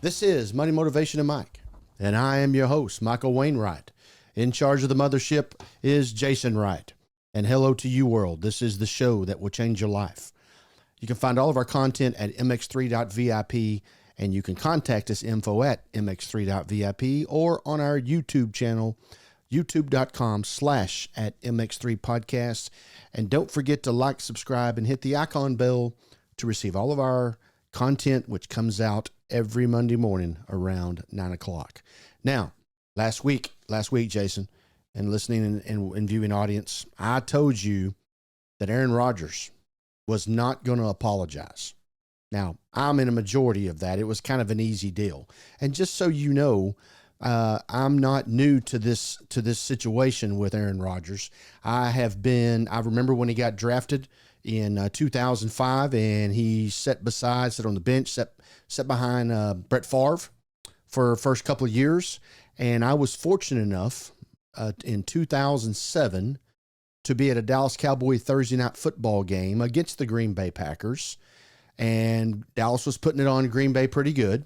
This is Money Motivation and Mike, and I am your host, Michael Wainwright. In charge of the mothership is Jason Wright. And hello to you, world. This is the show that will change your life. You can find all of our content at mx3.vip, and you can contact us info at mx3.vip or on our YouTube channel, youtube.com/@mx3podcast. And don't forget to like, subscribe, and hit the icon bell to receive all of our content, which comes out every Monday morning around 9 o'clock. Now, last week, Jason, and listening and viewing audience, I told you that Aaron Rodgers was not going to apologize. Now, I'm in a majority of that. It was kind of an easy deal. And just so you know, I'm not new to this situation with Aaron Rodgers. I remember when he got drafted in 2005, and he sat on the bench, sat behind Brett Favre for the first couple of years. And I was fortunate enough in 2007 to be at a Dallas Cowboy Thursday night football game against the Green Bay Packers. And Dallas was putting it on Green Bay pretty good.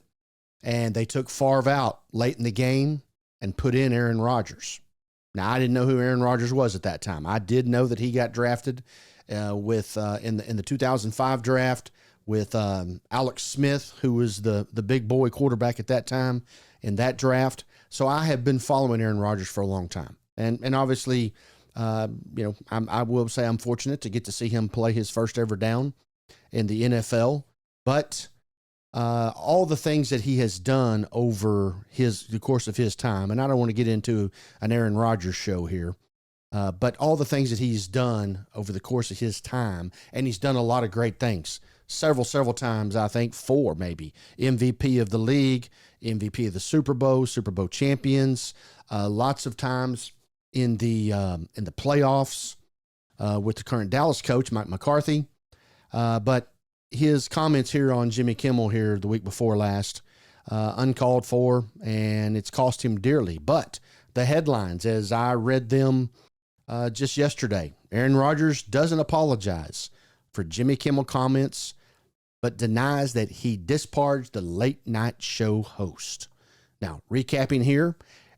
And they took Favre out late in the game and put in Aaron Rodgers. Now, I didn't know who Aaron Rodgers was at that time. I did know that he got drafted in the 2005 draft with Alex Smith, who was the big boy quarterback at that time in that draft. So I have been following Aaron Rodgers for a long time. And obviously, I will say I'm fortunate to get to see him play his first ever down in the NFL. But all the things that he has done over the course of his time, and I don't want to get into an Aaron Rodgers show here, but all the things that he's done over the course of his time, and he's done a lot of great things. Several times, I think 4 maybe. MVP of the league, MVP of the Super Bowl champions, lots of times in the playoffs with the current Dallas coach, Mike McCarthy. But his comments here on Jimmy Kimmel here the week before last, uncalled for, and it's cost him dearly. But the headlines, as I read them just yesterday, Aaron Rodgers doesn't apologize for Jimmy Kimmel comments, but denies that he disparaged the late night show host. Now, recapping here,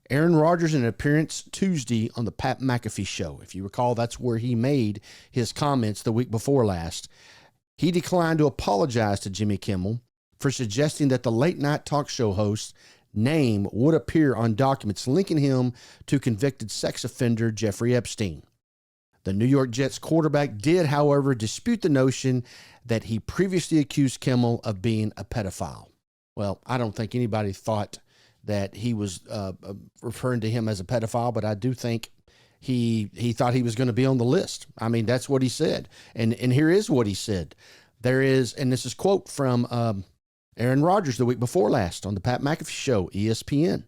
Aaron Rodgers in an appearance Tuesday on the Pat McAfee show. If you recall, that's where he made his comments the week before last. He declined to apologize to Jimmy Kimmel for suggesting that the late night talk show host's name would appear on documents linking him to convicted sex offender Jeffrey Epstein. The New York Jets quarterback did, however, dispute the notion that he previously accused Kimmel of being a pedophile. Well, I don't think anybody thought that he was referring to him as a pedophile, but I do think he thought he was going to be on the list. I mean, that's what he said. And here is what he said. There is, and this is a quote from Aaron Rodgers the week before last on the Pat McAfee show, ESPN.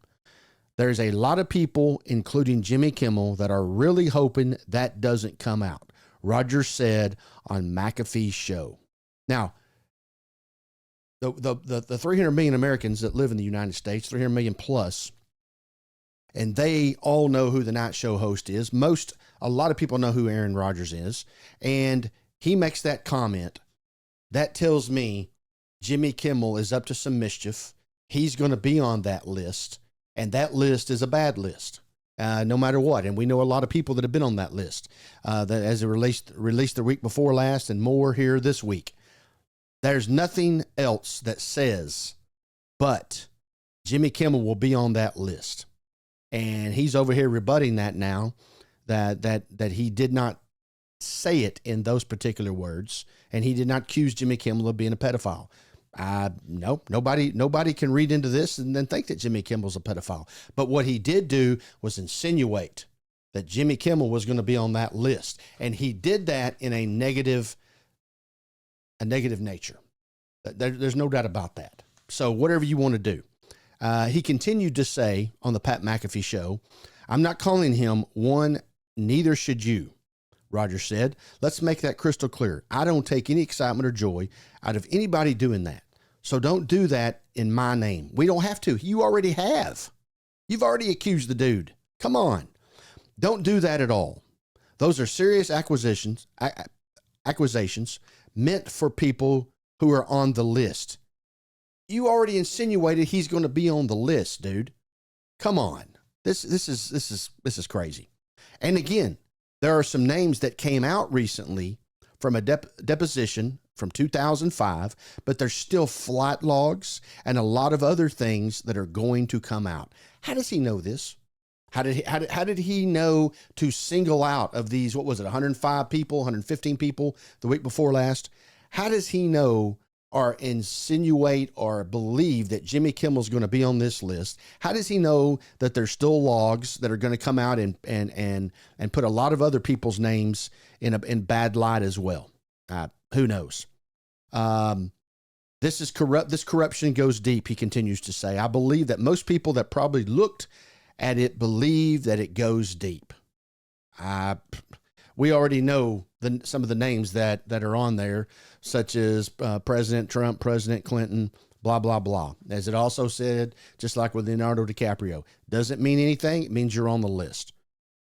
There's a lot of people, including Jimmy Kimmel, that are really hoping that doesn't come out. Rodgers said on McAfee's show. Now, the 300 million Americans that live in the United States, 300 million plus, and they all know who the night show host is. A lot of people know who Aaron Rodgers is. And he makes that comment. That tells me Jimmy Kimmel is up to some mischief. He's going to be on that list. And that list is a bad list, no matter what. And we know a lot of people that have been on that list that as it released the week before last and more here this week. There's nothing else that says, but Jimmy Kimmel will be on that list. And he's over here rebutting that now, that he did not say it in those particular words, and he did not accuse Jimmy Kimmel of being a pedophile. No, nobody can read into this and then think that Jimmy Kimmel's a pedophile. But what he did do was insinuate that Jimmy Kimmel was going to be on that list. And he did that in a negative nature. There's no doubt about that. So whatever you want to do. He continued to say on the Pat McAfee show, "I'm not calling him one, neither should you," Rodgers said. "Let's make that crystal clear. I don't take any excitement or joy out of anybody doing that. So don't do that in my name. We don't have to. You already have. You've already accused the dude. Come on. Don't do that at all. Those are serious accusations meant for people who are on the list. You already insinuated he's going to be on the list, dude. Come on. This is crazy. And again, there are some names that came out recently from a deposition from 2005, but there's still flight logs and a lot of other things that are going to come out. How does he know this? How did he know to single out of these, what was it, 105 people, 115 people the week before last? How does he know or insinuate or believe that Jimmy Kimmel's going to be on this list? How does he know that there's still logs that are going to come out and put a lot of other people's names in bad light as well? Who knows? This is corrupt. This corruption goes deep, he continues to say. I believe that most people that probably looked at it believe that it goes deep. We already know some of the names that are on there, such as President Trump, President Clinton, blah, blah, blah. As it also said, just like with Leonardo DiCaprio, doesn't mean anything. It means you're on the list.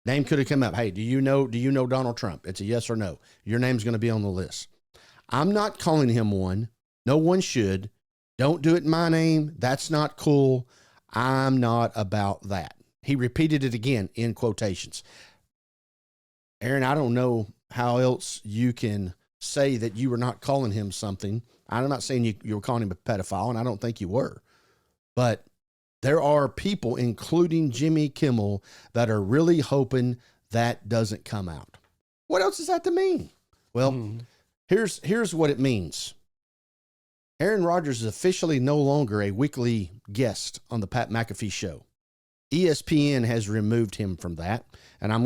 Name could have come up. Hey, do you know Donald Trump? It's a yes or no. Your name's going to be on the list. I'm not calling him one. No one should. Don't do it in my name. That's not cool. I'm not about that. He repeated it again in quotations. Aaron, I don't know how else you can say that you were not calling him something. I'm not saying you were calling him a pedophile, and I don't think you were. But there are people, including Jimmy Kimmel, that are really hoping that doesn't come out. What else is that to mean? Well, here's what it means. Aaron Rodgers is officially no longer a weekly guest on the Pat McAfee show. ESPN has removed him from that, and I'm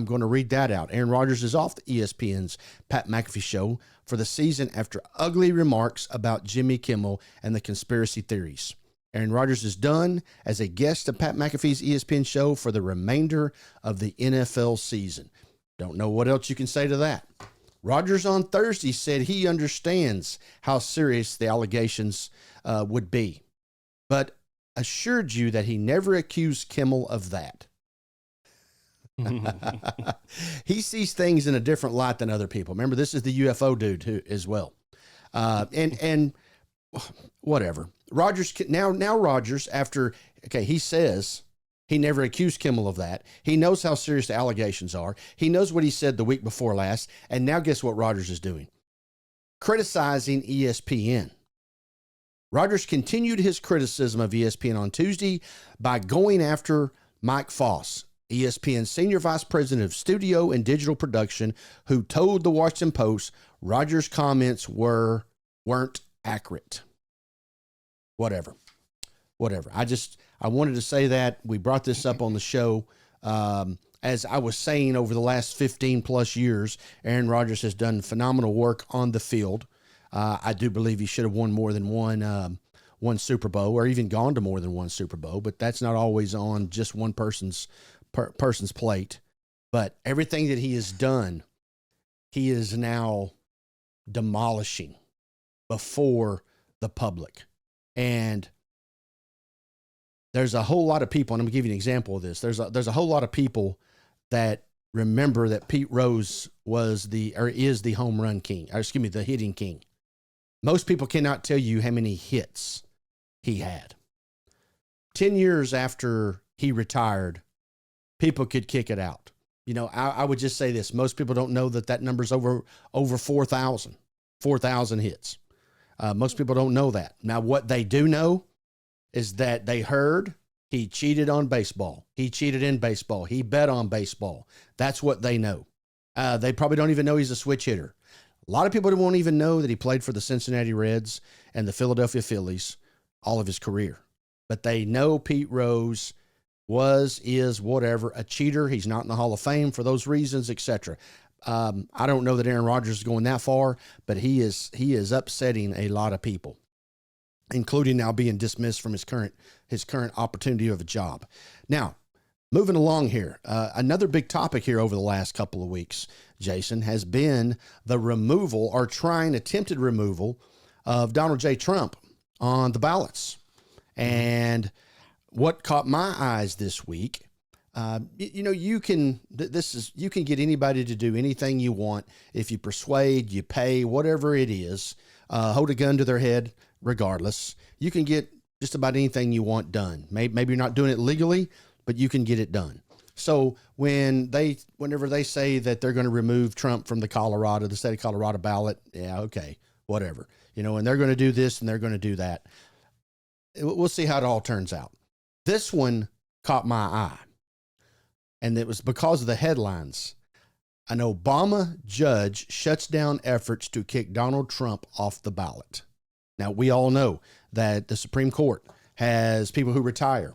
going to read that out. Aaron Rodgers is off the ESPN's Pat McAfee show for the season after ugly remarks about Jimmy Kimmel and the conspiracy theories. Aaron Rodgers is done as a guest of Pat McAfee's ESPN show for the remainder of the NFL season. Don't know what else you can say to that. Rodgers on Thursday said he understands how serious the allegations would be, but assured you that he never accused Kimmel of that. He sees things in a different light than other people. Remember, this is the UFO dude who, as well. And whatever. Rodgers now Rodgers, after, okay, he says he never accused Kimmel of that. He knows how serious the allegations are. He knows what he said the week before last. And now guess what Rodgers is doing? Criticizing ESPN. Rodgers continued his criticism of ESPN on Tuesday by going after Mike Foss, ESPN's senior vice president of studio and digital production, who told the Washington Post Rodgers' comments weren't accurate. Whatever. I wanted to say that. We brought this up on the show. As I was saying, over the last 15 plus years, Aaron Rodgers has done phenomenal work on the field. I do believe he should have won more than one Super Bowl, or even gone to more than one Super Bowl, but that's not always on just one person's plate. But everything that he has done, he is now demolishing before the public. And there's a whole lot of people, and I'm gonna give you an example of this. There's a whole lot of people that remember that Pete Rose is the home run king, the hitting king. Most people cannot tell you how many hits he had. 10 years after he retired, people could kick it out. You know, I would just say this. Most people don't know that number's over 4,000 hits. Most people don't know that. Now, what they do know is that they heard he cheated on baseball. He cheated in baseball. He bet on baseball. That's what they know. They probably don't even know he's a switch hitter. A lot of people won't even know that he played for the Cincinnati Reds and the Philadelphia Phillies all of his career. But they know Pete Rose is whatever, a cheater. He's not in the Hall of Fame for those reasons, etc. I don't know that Aaron Rodgers is going that far, but he is upsetting a lot of people, including now being dismissed from his current opportunity of a job. Now, moving along here, another big topic here over the last couple of weeks, Jason, has been the removal or attempted removal of Donald J. Trump on the ballots. And what caught my eyes this week, you can get anybody to do anything you want if you persuade, you pay, whatever it is, hold a gun to their head, regardless. You can get just about anything you want done. Maybe you're not doing it legally, but you can get it done. So whenever they say that they're going to remove Trump from the state of Colorado ballot, yeah, okay, whatever. And they're going to do this and they're going to do that. We'll see how it all turns out. This one caught my eye, and it was because of the headlines. An Obama judge shuts down efforts to kick Donald Trump off the ballot. Now, we all know that the Supreme Court has people who retire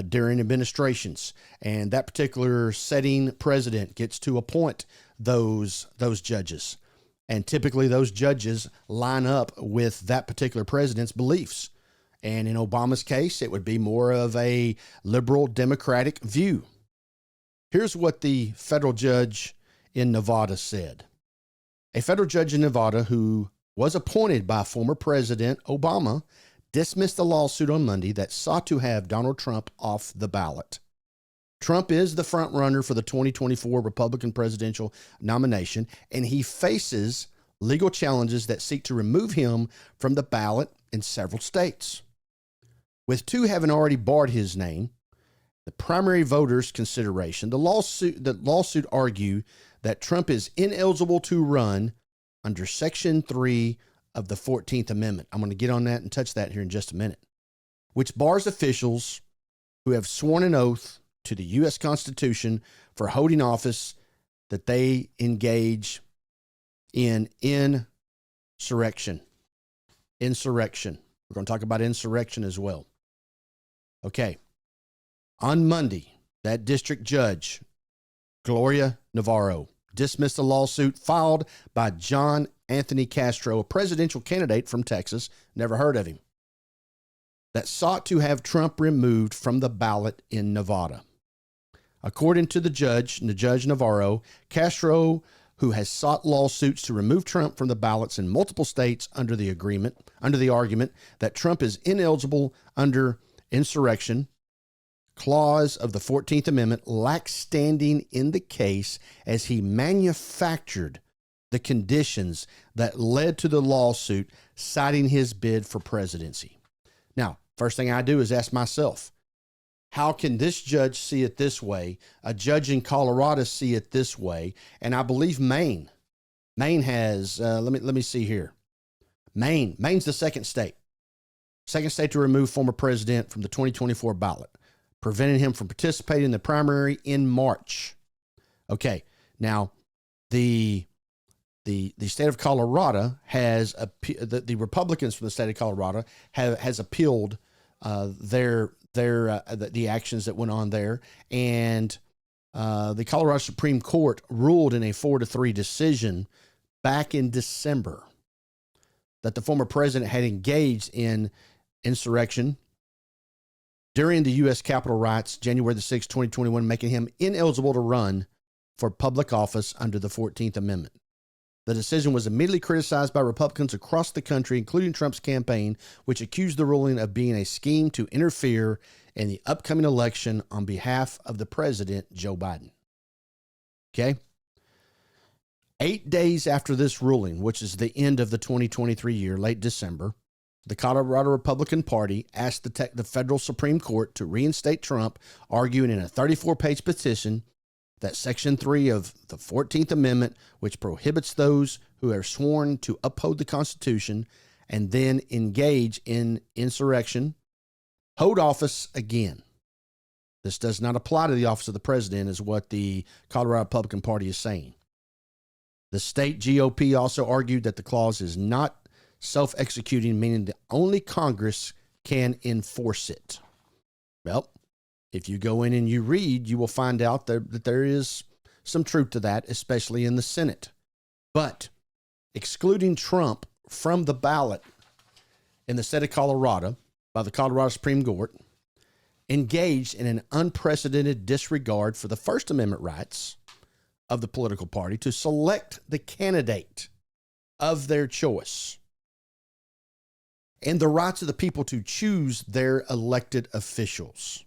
during administrations, and that particular setting president gets to appoint those judges. And typically those judges line up with that particular president's beliefs. And in Obama's case, it would be more of a liberal Democratic view. Here's what the federal judge in Nevada said. A federal judge in Nevada who was appointed by former President Obama dismissed a lawsuit on Monday that sought to have Donald Trump off the ballot. Trump is the front runner for the 2024 Republican presidential nomination, and he faces legal challenges that seek to remove him from the ballot in several states. With two having already barred his name, the primary voters' consideration, the lawsuit argue that Trump is ineligible to run under Section 3 of the 14th Amendment. I'm going to get on that and touch that here in just a minute, which bars officials who have sworn an oath to the U.S. Constitution for holding office that they engage in insurrection. Insurrection. We're going to talk about insurrection as well. Okay. On Monday, that district judge, Gloria Navarro, dismissed a lawsuit filed by John Anthony Castro, a presidential candidate from Texas, never heard of him, that sought to have Trump removed from the ballot in Nevada. According to the judge Navarro, Castro, who has sought lawsuits to remove Trump from the ballots in multiple states under the argument that Trump is ineligible under insurrection clause of the 14th Amendment, lacks standing in the case as he manufactured the conditions that led to the lawsuit, citing his bid for presidency. Now, first thing I do is ask myself, how can this judge see it this way, a judge in Colorado see it this way, and I believe Maine has, let me see here. Maine's the second state to remove former president from the 2024 ballot, preventing him from participating in the primary in March. Okay, now the state of Colorado has the Republicans from the state of Colorado has appealed the actions that went on there, and the Colorado Supreme Court ruled in a 4-3 decision back in December that the former president had engaged in insurrection during the U.S. Capitol riots, January the 6th, 2021, making him ineligible to run for public office under the 14th Amendment. The decision was immediately criticized by Republicans across the country, including Trump's campaign, which accused the ruling of being a scheme to interfere in the upcoming election on behalf of the president, Joe Biden. Okay? 8 days after this ruling, which is the end of the 2023 year, late December, the Colorado Republican Party asked the federal Supreme Court to reinstate Trump, arguing in a 34-page petition that Section 3 of the 14th Amendment, which prohibits those who are sworn to uphold the Constitution and then engage in insurrection, hold office again. This does not apply to the office of the president, is what the Colorado Republican Party is saying. The state GOP also argued that the clause is not self-executing, meaning that only Congress can enforce it. Well, if you go in and you read, you will find out that there is some truth to that, especially in the Senate. But excluding Trump from the ballot in the state of Colorado by the Colorado Supreme Court engaged in an unprecedented disregard for the First Amendment rights of the political party to select the candidate of their choice and the rights of the people to choose their elected officials.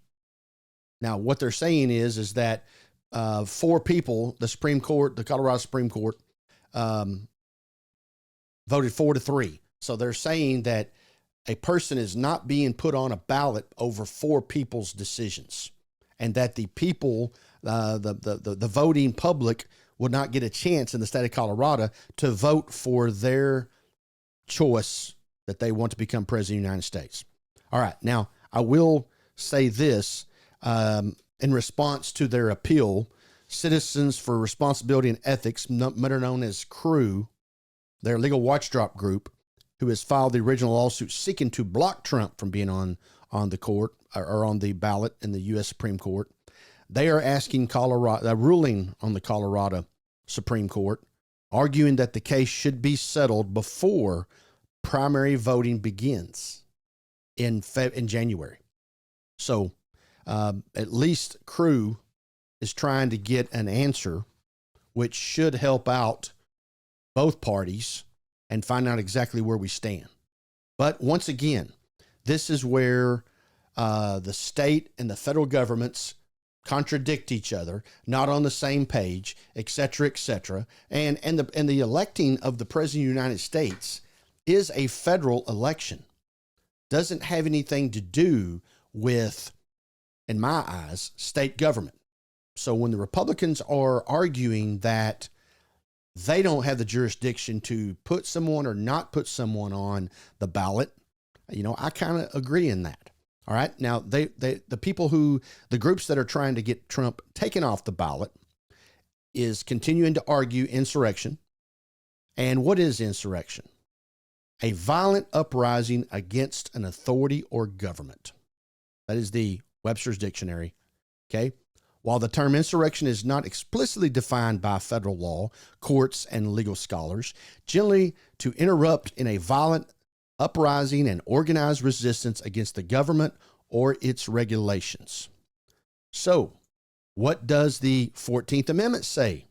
Now, what they're saying is that 4 people, the Colorado Supreme Court, voted 4-3. So they're saying that a person is not being put on a ballot over four people's decisions, and that the people, the voting public, would not get a chance in the state of Colorado to vote for their choice that they want to become president of the United States. All right. Now, I will say this, in response to their appeal, Citizens for Responsibility and Ethics, better known as CREW, their legal watchdog group, who has filed the original lawsuit seeking to block Trump from being on the court or on the ballot in the U.S. Supreme Court. They are asking Colorado, a ruling on the Colorado Supreme Court, arguing that the case should be settled before primary voting begins in January. So at least CREW is trying to get an answer which should help out both parties and find out exactly where we stand. But once again, this is where the state and the federal governments contradict each other, not on the same page, et cetera, et cetera. And the electing of the president of the United States is a federal election. Doesn't have anything to do with, in my eyes, state government. So when the Republicans are arguing that they don't have the jurisdiction to put someone or not put someone on the ballot, I kind of agree in that. All right. Now, the groups that are trying to get Trump taken off the ballot is continuing to argue insurrection. And what is insurrection? A violent uprising against an authority or government. That is the Webster's Dictionary. Okay. While the term insurrection is not explicitly defined by federal law, courts, and legal scholars, generally to interrupt in a violent uprising and organized resistance against the government or its regulations. So, what does the 14th Amendment say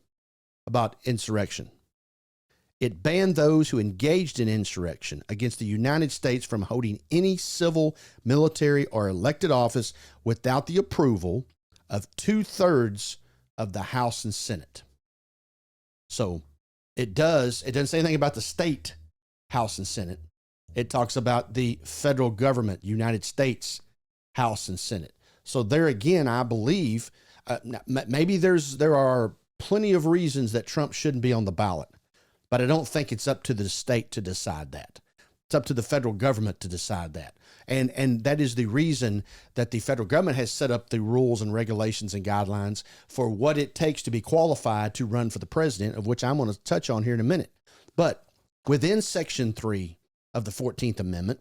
about insurrection? It banned those who engaged in insurrection against the United States from holding any civil, military, or elected office without the approval of 2/3 of the House and Senate. So it doesn't say anything about the state House and Senate. It talks about the federal government, United States House and Senate. So there again, I believe maybe there are plenty of reasons that Trump shouldn't be on the ballot, but I don't think it's up to the state to decide that. It's up to the federal government to decide that. And that is the reason that the federal government has set up the rules and regulations and guidelines for what it takes to be qualified to run for the president, of which I'm going to touch on here in a minute. But within Section 3 of the 14th Amendment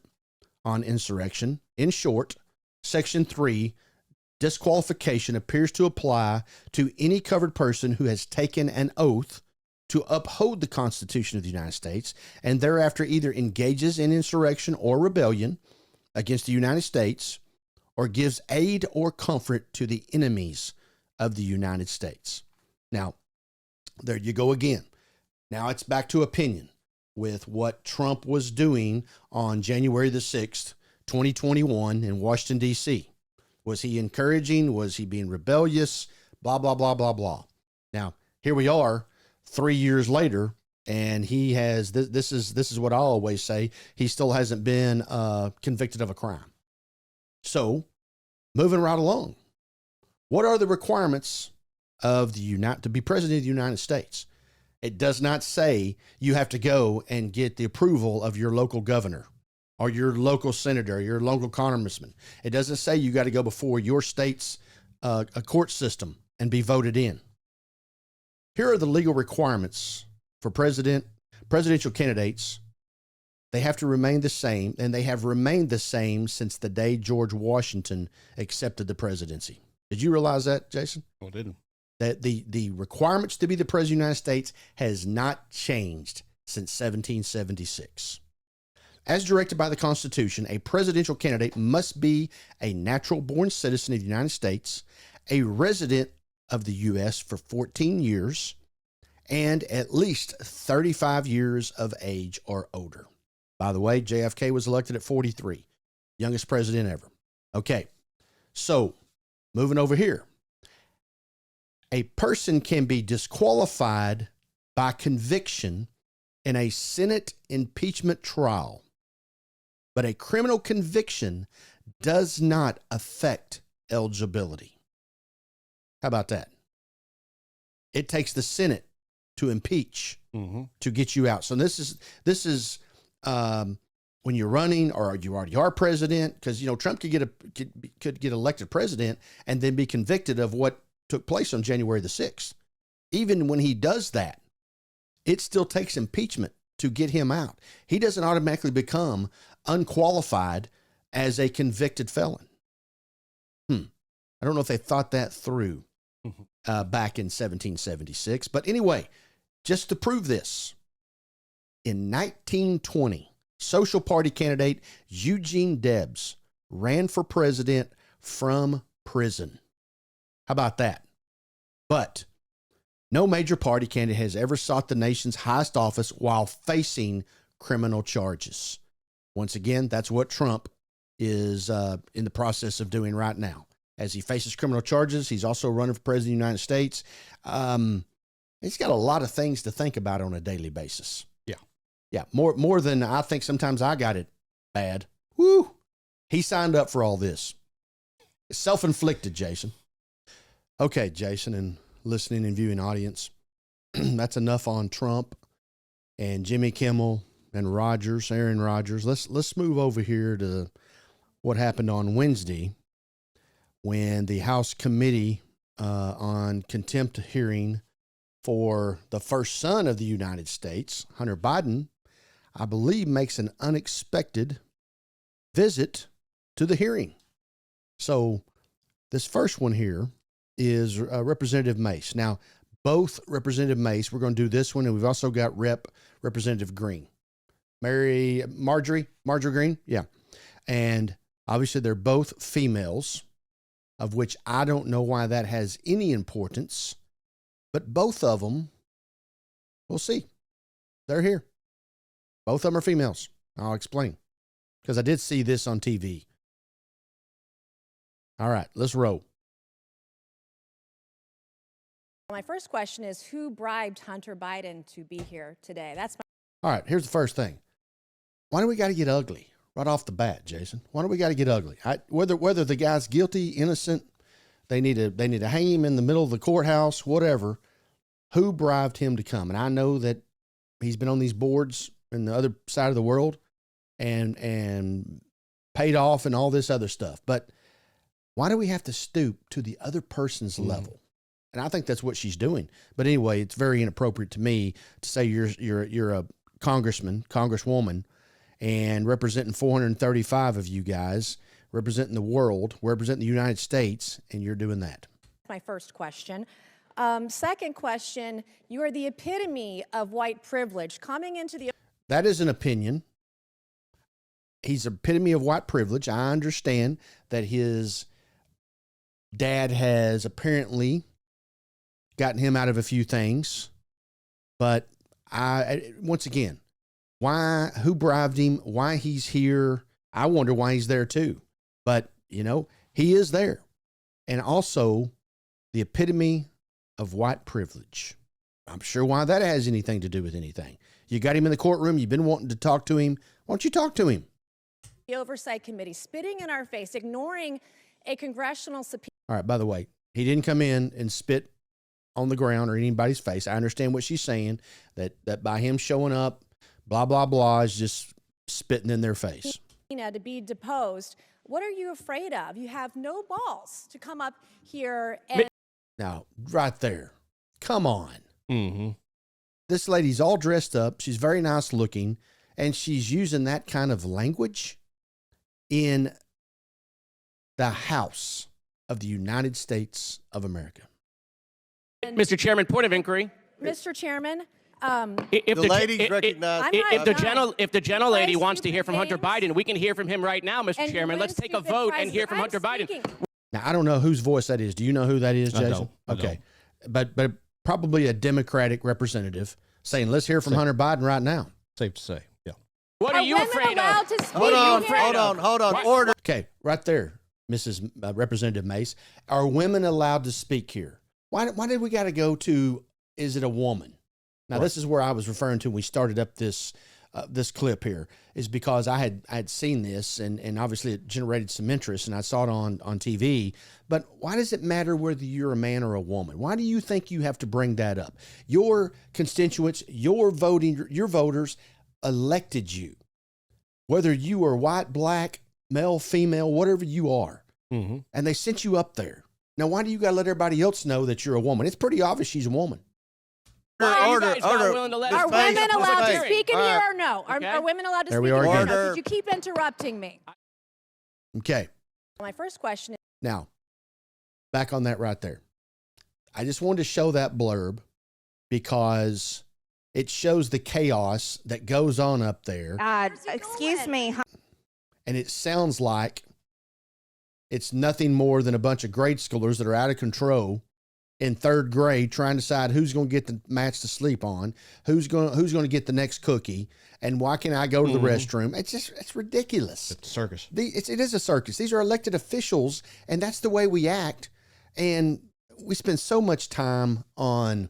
on insurrection, in short, Section 3, disqualification appears to apply to any covered person who has taken an oath to uphold the Constitution of the United States and thereafter either engages in insurrection or rebellion against the United States or gives aid or comfort to the enemies of the United States. Now, there you go again. Now it's back to opinion with what Trump was doing on January the 6th, 2021 in Washington, D.C. Was he encouraging? Was he being rebellious? Blah, blah, blah, blah, blah. Now, here we are 3 years later, and he has, this is what I always say, he still hasn't been convicted of a crime. So, moving right along, what are the requirements of to be president of the United States? It does not say you have to go and get the approval of your local governor or your local senator, or your local congressman. It doesn't say you got to go before your state's a court system and be voted in. Here are the legal requirements for presidential candidates. They have to remain the same, and they have remained the same since the day George Washington accepted the presidency. Did you realize that, Jason? I didn't. That the requirements to be the president of the United States has not changed since 1776. As directed by the Constitution, a presidential candidate must be a natural-born citizen of the United States, a resident of the U.S. for 14 years, and at least 35 years of age or older. By the way, JFK was elected at 43, youngest president ever. Okay, so moving over here. A person can be disqualified by conviction in a Senate impeachment trial But a criminal conviction does not affect eligibility. How about that? It takes the Senate to impeach to get you out. So this is when you're running or you already are president, because Trump could get elected president and then be convicted of what took place on January the 6th. Even when he does that, it still takes impeachment to get him out. He doesn't automatically become unqualified as a convicted felon. I don't know if they thought that through back in 1776. But anyway, just to prove this, in 1920, Social Party candidate Eugene Debs ran for president from prison. How about that? But no major party candidate has ever sought the nation's highest office while facing criminal charges. Once again, that's what Trump is in the process of doing right now. As he faces criminal charges, he's also running for president of the United States. He's got a lot of things to think about on a daily basis. Yeah, more than I think sometimes I got it bad. Woo! He signed up for all this. It's self-inflicted, Jason. Okay, Jason, and listening and viewing audience, that's enough on Trump and Jimmy Kimmel and Rodgers, Aaron Rodgers. Let's move over here to what happened on Wednesday when the House Committee on Contempt hearing for the first son of the United States, Hunter Biden, I believe makes an unexpected visit to the hearing. So this first one here is Representative Mace. Now, both Representative Mace, we're going to do this one, and we've also got Representative Green. Marjorie Green, yeah. And obviously they're both females, of which I don't know why that has any importance, but both of them, we'll see. They're here. Both of them are females. I'll explain, because I did see this on TV. All right, let's roll. My first question is, who bribed Hunter Biden to be here today? All right, here's the first thing. Why do we got to get ugly right off the bat, Jason? Why do we got to get ugly? Whether the guy's guilty, innocent, they need to hang him in the middle of the courthouse, whatever. Who bribed him to come? And I know that he's been on these boards in the other side of the world and paid off and all this other stuff. But why do we have to stoop to the other person's level? And I think that's what she's doing. But anyway, it's very inappropriate to me to say you're a congressman, congresswoman, and representing 435 of you guys, representing the world, representing the United States, and you're doing that. My first question. Second question, you are the epitome of white privilege. Coming into the... That is an opinion. He's an epitome of white privilege. I understand that his dad has apparently gotten him out of a few things, but once again, who bribed him, why he's here, I wonder why he's there too. But, he is there. And also the epitome of white privilege. I'm sure why that has anything to do with anything. You got him in the courtroom, you've been wanting to talk to him. Why don't you talk to him? The Oversight Committee spitting in our face, ignoring a congressional subpoena. All right, by the way, he didn't come in and spit on the ground or anybody's face. I understand what she's saying, that by him showing up, blah, blah, blah, is just spitting in their face. To be deposed. What are you afraid of? You have no balls to come up here and... Now, right there. Come on. Mm-hmm. This lady's all dressed up. She's very nice looking, and she's using that kind of language in the House of the United States of America. Mr. Chairman, point of inquiry. Mr. Chairman, If the ladies recognize. If the gentlelady wants to hear from Hunter Biden, we can hear from him right now, Mr. Chairman. Let's take a vote and hear from Hunter Biden. Now, I don't know whose voice that is. Do you know who that is, Jason? I don't. Okay. But probably a Democratic representative saying, let's hear from Hunter Biden right now. Safe to say, yeah. What are you afraid of? Hold on. Order. Okay, right there, Mrs. Representative Mace. Are women allowed to speak here? Why did we got to go to, is it a woman? Now, This is where I was referring to when we started up this this clip here is because I had seen this and obviously it generated some interest and I saw it on TV. But why does it matter whether you're a man or a woman? Why do you think you have to bring that up? Your constituents, your voters elected you, whether you are white, black, male, female, whatever you are, and they sent you up there. Now, why do you got to let everybody else know that you're a woman? It's pretty obvious she's a woman. Order. Are women allowed to speak in here or no? Are women allowed to speak in here? Again. No? Could you keep interrupting me? Okay. My first question is... Now, back on that right there. I just wanted to show that blurb because it shows the chaos that goes on up there. Excuse me. And it sounds like it's nothing more than a bunch of grade schoolers that are out of control in third grade trying to decide who's going to get the match to sleep on, who's going to get the next cookie, and why can't I go to the restroom? It's ridiculous. It's a circus. It is a circus. These are elected officials, and that's the way we act. And we spend so much time on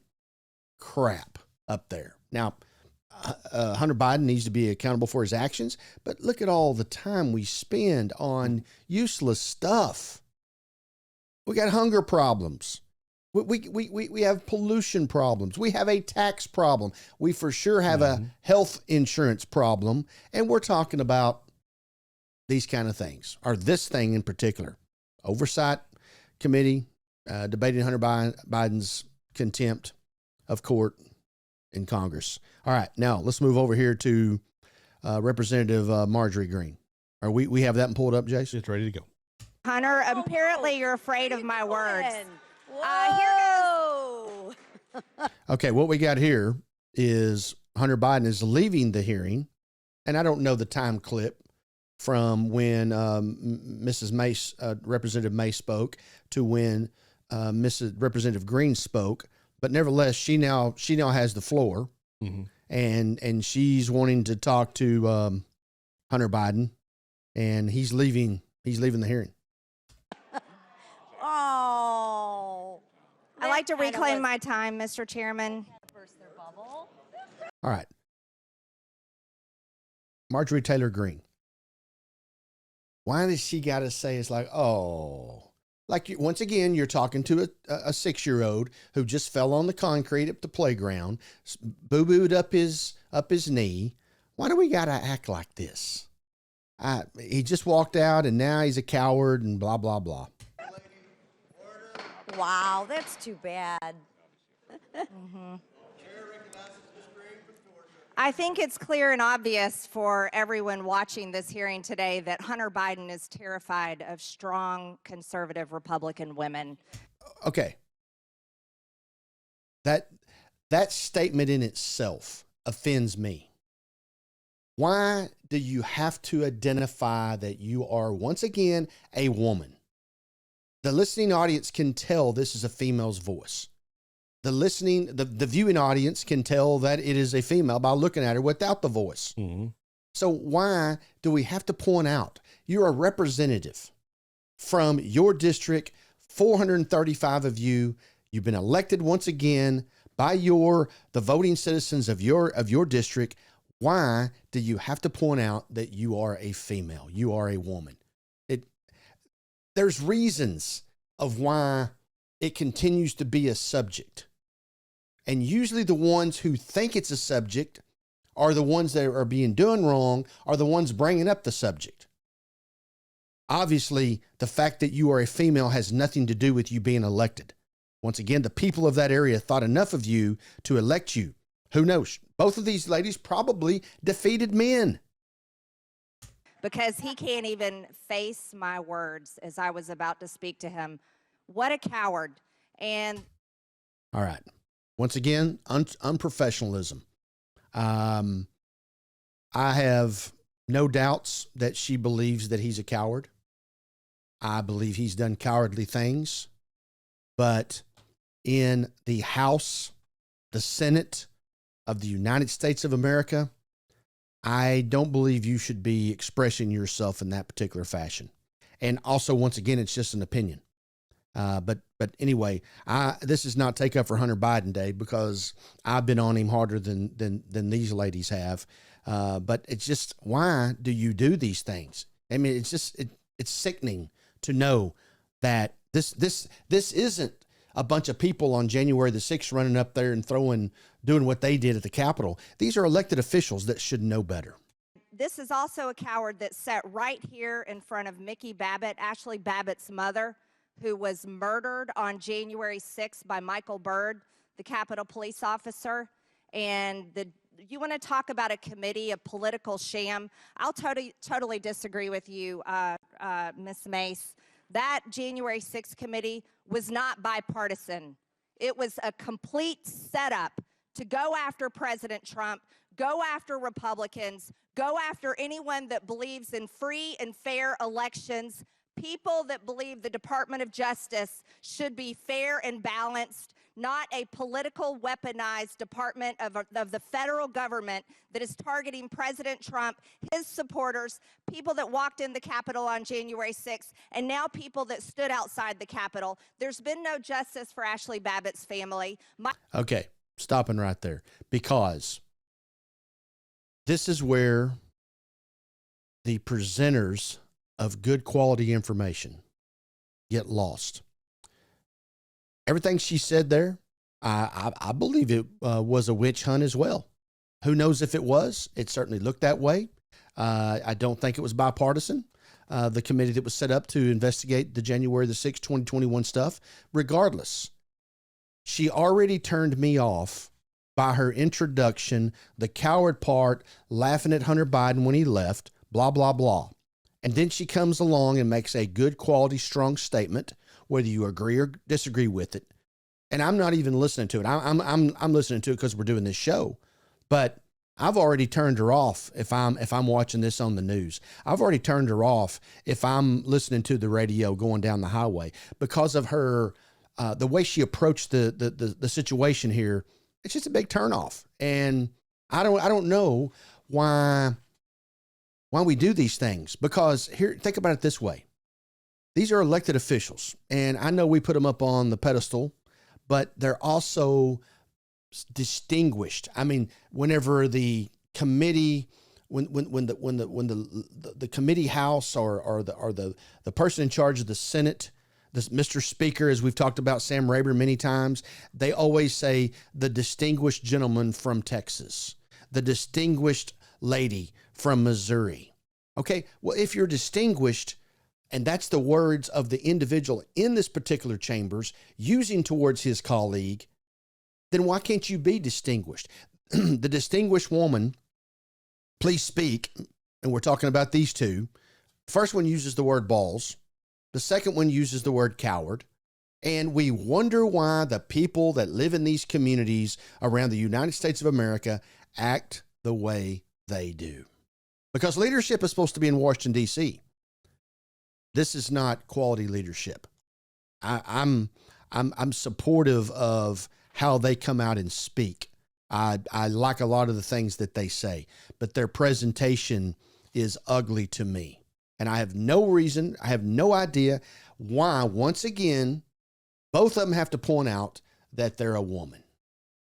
crap up there. Now, Hunter Biden needs to be accountable for his actions, but look at all the time we spend on useless stuff. We got hunger problems. We have pollution problems. We have a tax problem. We for sure have a health insurance problem. And we're talking about these kind of things, or this thing in particular. Oversight Committee debating Hunter Biden's contempt of court in Congress. All right, now let's move over here to Representative Marjorie Greene. We have that pulled up, Jason? It's ready to go. Hunter, apparently you're afraid of my words. Whoa. Okay, what we got here is Hunter Biden is leaving the hearing, and I don't know the time clip from when Mrs. Mace, Representative Mace spoke to when Mrs. Representative Greene spoke, but nevertheless, she now has the floor, and she's wanting to talk to Hunter Biden, and he's leaving the hearing. Oh. I'd like to reclaim my time, Mr. Chairman. All right. Marjorie Taylor Greene. Why does she got to say it's like, oh, like once again, you're talking to a 6-year-old who just fell on the concrete at the playground, boo-booed up his knee. Why do we got to act like this? He just walked out and now he's a coward and blah, blah, blah. Wow, that's too bad. I think it's clear and obvious for everyone watching this hearing today that Hunter Biden is terrified of strong, conservative Republican women. Okay. That statement in itself offends me. Why do you have to identify that you are, once again, a woman? The listening audience can tell this is a female's voice. The viewing audience can tell that it is a female by looking at her without the voice. So why do we have to point out you're a representative from your district, 435 of you, you've been elected once again by the voting citizens of your district. Why do you have to point out that you are a female? You are a woman. There's reasons of why it continues to be a subject. And usually the ones who think it's a subject are the ones that are being done wrong, are the ones bringing up the subject. Obviously, the fact that you are a female has nothing to do with you being elected. Once again, the people of that area thought enough of you to elect you. Who knows? Both of these ladies probably defeated men. Because he can't even face my words as I was about to speak to him. What a coward. And all right. Once again, unprofessionalism. I have no doubts that she believes that he's a coward. I believe he's done cowardly things. But in the House, the Senate of the United States of America, I don't believe you should be expressing yourself in that particular fashion. And also, once again, it's just an opinion. But anyway, this is not take up for Hunter Biden Day because I've been on him harder than these ladies have. But it's just, why do you do these things? I mean, it's just, it's sickening to know that this isn't a bunch of people on January the 6th running up there and doing what they did at the Capitol. These are elected officials that should know better. This is also a coward that sat right here in front of Mickey Babbitt, Ashley Babbitt's mother, who was murdered on January 6th by Michael Byrd, the Capitol police officer. And you want to talk about a committee, a political sham? I'll totally disagree with you, Ms. Mace. That January 6th committee was not bipartisan. It was a complete setup to go after President Trump, go after Republicans, go after anyone that believes in free and fair elections, people that believe the Department of Justice should be fair and balanced, not a political weaponized department of the federal government that is targeting President Trump, his supporters, people that walked in the Capitol on January 6th, and now people that stood outside the Capitol. There's been no justice for Ashley Babbitt's family. Okay, stopping right there, because this is where the presenters of good quality information get lost. Everything she said there, I believe it was a witch hunt as well. Who knows if it was? It certainly looked that way. I don't think it was bipartisan. The committee that was set up to investigate the January the 6th, 2021 stuff. Regardless, she already turned me off by her introduction, the coward part, laughing at Hunter Biden when he left, blah, blah, blah. And then she comes along and makes a good quality, strong statement, whether you agree or disagree with it. And I'm not even listening to it. I'm listening to it because we're doing this show. But I've already turned her off if I'm watching this on the news. I've already turned her off if I'm listening to the radio going down the highway because of her the way she approached the situation here. It's just a big turnoff. And I don't know why we do these things, because here, think about it this way. These are elected officials, and I know we put them up on the pedestal, but they're also distinguished. I mean, whenever the committee, when the committee house or the person in charge of the Senate, this Mr. Speaker, as we've talked about Sam Rayburn many times, they always say the distinguished gentleman from Texas, the distinguished lady from Missouri. Okay, well, if you're distinguished, and that's the words of the individual in this particular chambers using towards his colleague, then why can't you be distinguished? The distinguished woman, please speak, and we're talking about these two. First one uses the word balls. The second one uses the word coward. And we wonder why the people that live in these communities around the United States of America act the way they do. Because leadership is supposed to be in Washington, D.C. This is not quality leadership. I'm supportive of how they come out and speak. I like a lot of the things that they say, but their presentation is ugly to me. And I have no reason, I have no idea why, once again, both of them have to point out that they're a woman.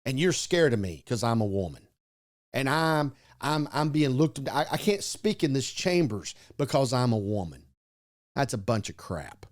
And you're scared of me because I'm a woman. And I'm being looked at. I can't speak in this chambers because I'm a woman. That's a bunch of crap.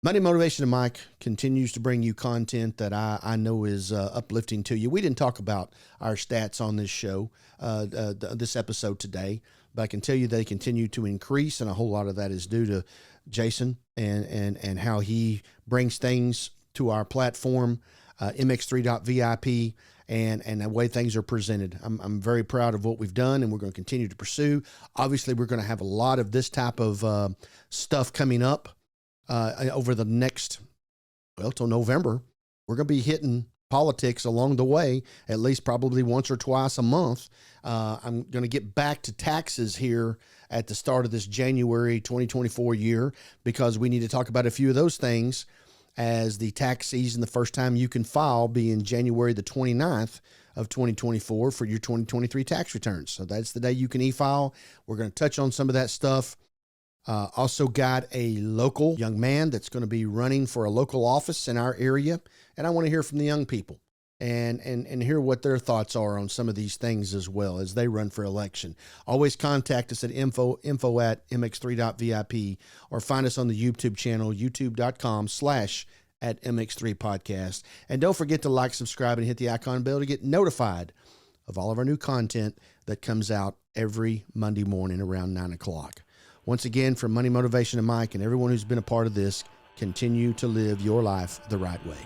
Monday Motivation and Mike continues to bring you content that I know is uplifting to you. We didn't talk about our stats on this show, this episode today, but I can tell you they continue to increase, and a whole lot of that is due to Jason and how he brings things to our platform, MX3.VIP, and the way things are presented. I'm very proud of what we've done, and we're going to continue to pursue. Obviously, we're going to have a lot of this type of stuff coming up over the next, till November. We're going to be hitting politics along the way, at least probably once or twice a month. I'm going to get back to taxes here at the start of this January 2024 year, because we need to talk about a few of those things, as the tax season, the first time you can file, being January the 29th of 2024 for your 2023 tax returns. So that's the day you can e-file. We're going to touch on some of that stuff. Also got a local young man that's going to be running for a local office in our area, and I want to hear from the young people. and hear what their thoughts are on some of these things as well as they run for election. Always contact us at info@mx3.vip or find us on the YouTube channel, youtube.com/@mx3 podcast. And don't forget to like, subscribe, and hit the icon bell to get notified of all of our new content that comes out every Monday morning around 9 o'clock. Once again, from Money Motivation and Mike and everyone who's been a part of this, continue to live your life the right way.